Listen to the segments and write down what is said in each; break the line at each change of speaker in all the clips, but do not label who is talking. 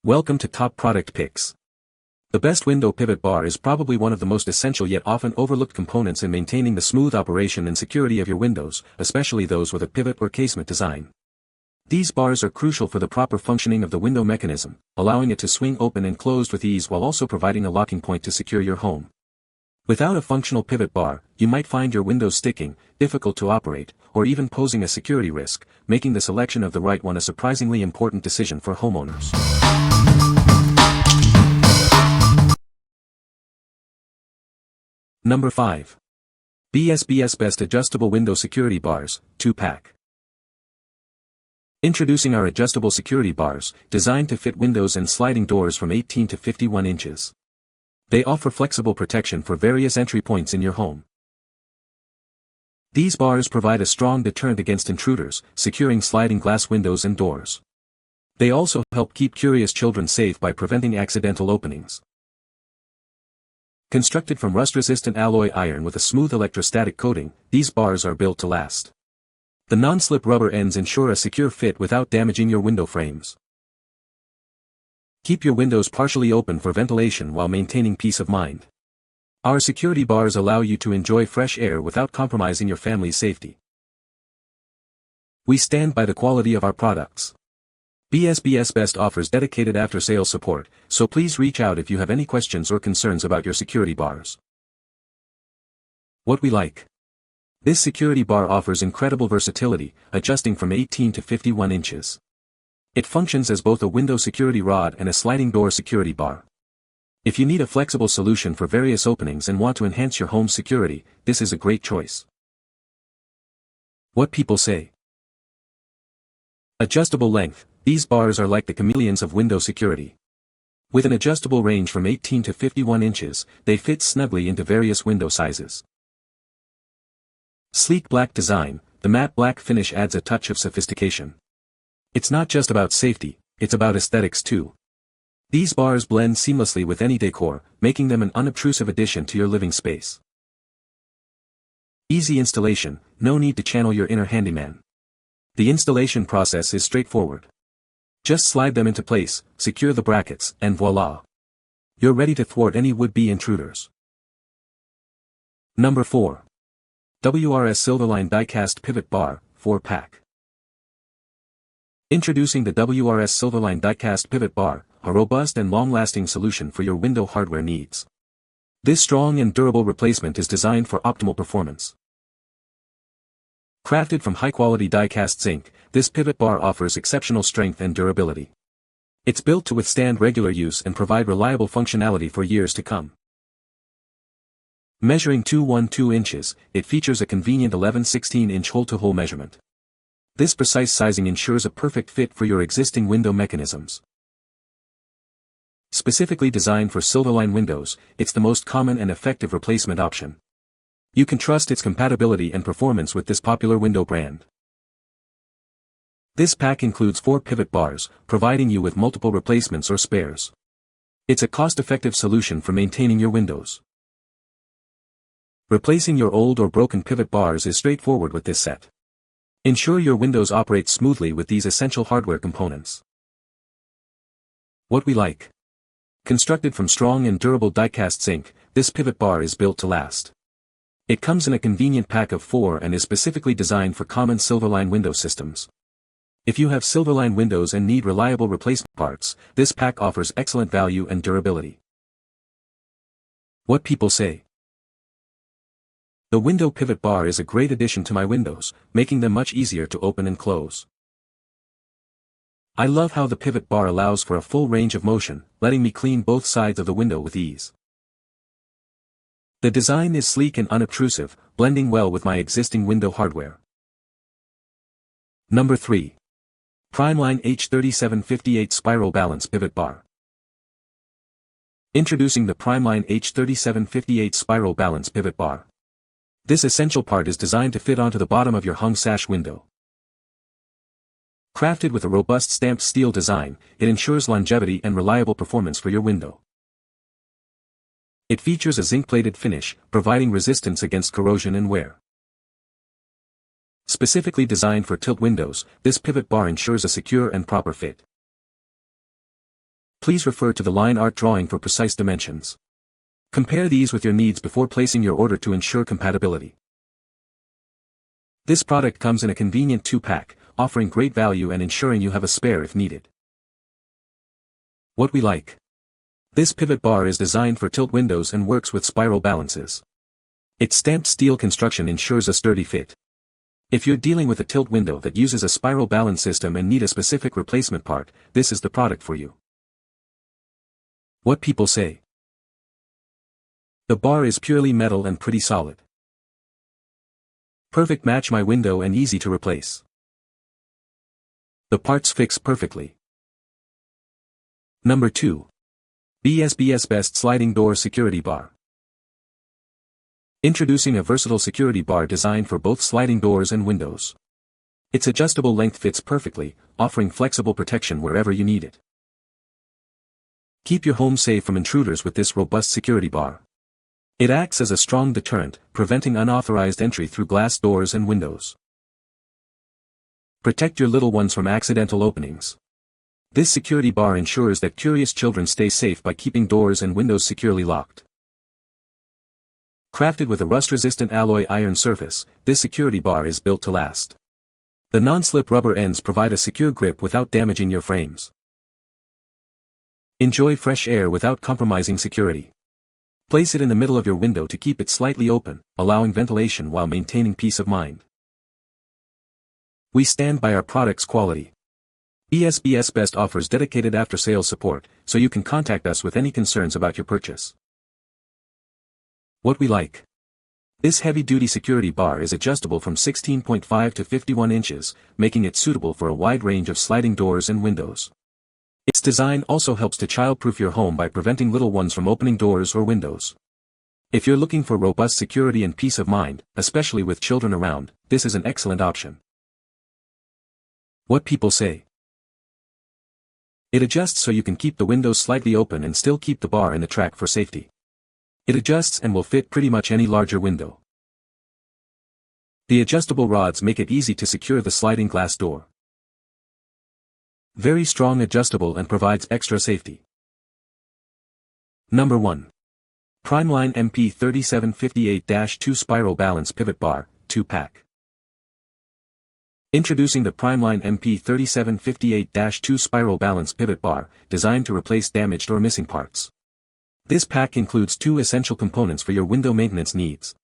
Welcome to Top Product Picks. The best window pivot bar is probably one of the most essential yet often overlooked components in maintaining the smooth operation and security of your windows, especially those with a pivot or casement design. These bars are crucial for the proper functioning of the window mechanism, allowing it to swing open and closed with ease while also providing a locking point to secure your home. Without a functional pivot bar, you might find your windows sticking, difficult to operate, or even posing a security risk, making the selection of the right one a surprisingly important decision for homeowners. Number 5. BsBsBest Adjustable Window Security Bars, 2-pack. Introducing our adjustable security bars, designed to fit windows and sliding doors from 18 to 51 inches. They offer flexible protection for various entry points in your home. These bars provide a strong deterrent against intruders, securing sliding glass windows and doors. They also help keep curious children safe by preventing accidental openings. Constructed from rust-resistant alloy iron with a smooth electrostatic coating, these bars are built to last. The non-slip rubber ends ensure a secure fit without damaging your window frames. Keep your windows partially open for ventilation while maintaining peace of mind. Our security bars allow you to enjoy fresh air without compromising your family's safety. We stand by the quality of our products. BsBsBest offers dedicated after-sales support, so please reach out if you have any questions or concerns about your security bars. What we like. This security bar offers incredible versatility, adjusting from 18 to 51 inches. It functions as both a window security rod and a sliding door security bar. If you need a flexible solution for various openings and want to enhance your home's security, this is a great choice. What people say. Adjustable length. These bars are like the chameleons of window security. With an adjustable range from 18 to 51 inches, they fit snugly into various window sizes. Sleek black design. The matte black finish adds a touch of sophistication. It's not just about safety, it's about aesthetics too. These bars blend seamlessly with any decor, making them an unobtrusive addition to your living space. Easy installation. No need to channel your inner handyman. The installation process is straightforward. Just slide them into place, secure the brackets, and voila! You're ready to thwart any would-be intruders. Number 4. WRS Silverline Die-Cast Pivot Bar, 4-pack. Introducing the WRS Silverline Die-Cast Pivot Bar, a robust and long-lasting solution for your window hardware needs. This strong and durable replacement is designed for optimal performance. Crafted from high-quality die-cast zinc, this pivot bar offers exceptional strength and durability. It's built to withstand regular use and provide reliable functionality for years to come. Measuring 212 inches, it features a convenient 11/16-inch hole-to-hole measurement. This precise sizing ensures a perfect fit for your existing window mechanisms. Specifically designed for Silverline windows, it's the most common and effective replacement option. You can trust its compatibility and performance with this popular window brand. This pack includes 4 pivot bars, providing you with multiple replacements or spares. It's a cost-effective solution for maintaining your windows. Replacing your old or broken pivot bars is straightforward with this set. Ensure your windows operate smoothly with these essential hardware components. What we like. Constructed from strong and durable die-cast zinc, this pivot bar is built to last. It comes in a convenient pack of 4 and is specifically designed for common Silverline window systems. If you have Silverline windows and need reliable replacement parts, this pack offers excellent value and durability. What people say. The window pivot bar is a great addition to my windows, making them much easier to open and close. I love how the pivot bar allows for a full range of motion, letting me clean both sides of the window with ease. The design is sleek and unobtrusive, blending well with my existing window hardware. Number 3. Primeline H3758 Spiral Balance Pivot Bar. Introducing the Primeline H3758 Spiral Balance Pivot Bar. This essential part is designed to fit onto the bottom of your hung sash window. Crafted with a robust stamped steel design, it ensures longevity and reliable performance for your window. It features a zinc-plated finish, providing resistance against corrosion and wear. Specifically designed for tilt windows, this pivot bar ensures a secure and proper fit. Please refer to the line art drawing for precise dimensions. Compare these with your needs before placing your order to ensure compatibility. This product comes in a convenient 2-pack, offering great value and ensuring you have a spare if needed. What we like. This pivot bar is designed for tilt windows and works with spiral balances. Its stamped steel construction ensures a sturdy fit. If you're dealing with a tilt window that uses a spiral balance system and need a specific replacement part, this is the product for you. What people say. The bar is purely metal and pretty solid. Perfect match my window and easy to replace. The parts fix perfectly. Number 2. BsBsBest Sliding Door Security Bar. Introducing a versatile security bar designed for both sliding doors and windows. Its adjustable length fits perfectly, offering flexible protection wherever you need it. Keep your home safe from intruders with this robust security bar. It acts as a strong deterrent, preventing unauthorized entry through glass doors and windows. Protect your little ones from accidental openings. This security bar ensures that curious children stay safe by keeping doors and windows securely locked. Crafted with a rust-resistant alloy iron surface, this security bar is built to last. The non-slip rubber ends provide a secure grip without damaging your frames. Enjoy fresh air without compromising security. Place it in the middle of your window to keep it slightly open, allowing ventilation while maintaining peace of mind. We stand by our product's quality. BsBsBest offers dedicated after-sales support, so you can contact us with any concerns about your purchase. What we like. This heavy-duty security bar is adjustable from 16.5 to 51 inches, making it suitable for a wide range of sliding doors and windows. Its design also helps to child-proof your home by preventing little ones from opening doors or windows. If you're looking for robust security and peace of mind, especially with children around, this is an excellent option. What people say. It adjusts so you can keep the windows slightly open and still keep the bar in the track for safety. It adjusts and will fit pretty much any larger window. The adjustable rods make it easy to secure the sliding glass door. Very strong, adjustable, and provides extra safety. Number 1. Primeline MP3758-2 Spiral Balance Pivot Bar, 2-pack. Introducing the Primeline MP3758-2 Spiral Balance Pivot Bar, designed to replace damaged or missing parts. This pack includes 2 essential components for your window maintenance needs.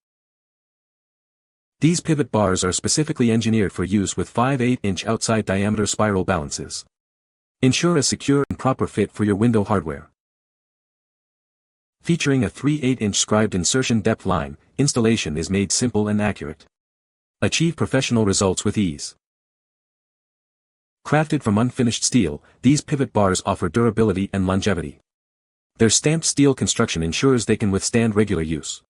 These pivot bars are specifically engineered for use with 5 8-inch outside diameter spiral balances. Ensure a secure and proper fit for your window hardware. Featuring a 3 8-inch scribed insertion depth line, installation is made simple and accurate. Achieve professional results with ease. Crafted from unfinished steel, these pivot bars offer durability and longevity. Their stamped steel construction ensures they can withstand regular use.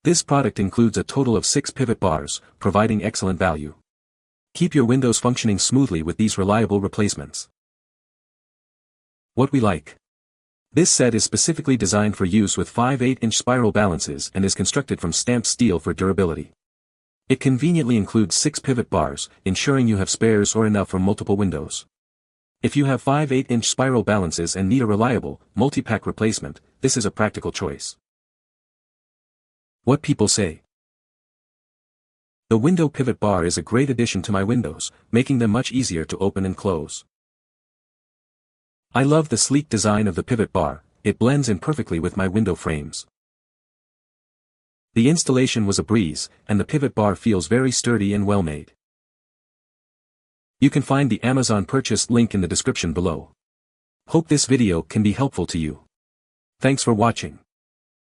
This product includes a total of 6 pivot bars, providing excellent value. Keep your windows functioning smoothly with these reliable replacements. What we like. This set is specifically designed for use with 5 8-inch spiral balances and is constructed from stamped steel for durability. It conveniently includes 6 pivot bars, ensuring you have spares or enough for multiple windows. If you have 5 8-inch spiral balances and need a reliable, multi-pack replacement, this is a practical choice. What people say. The window pivot bar is a great addition to my windows, making them much easier to open and close. I love the sleek design of the pivot bar, it blends in perfectly with my window frames. The installation was a breeze, and the pivot bar feels very sturdy and well made. You can find the Amazon purchase link in the description below. Hope this video can be helpful to you. Thanks for watching.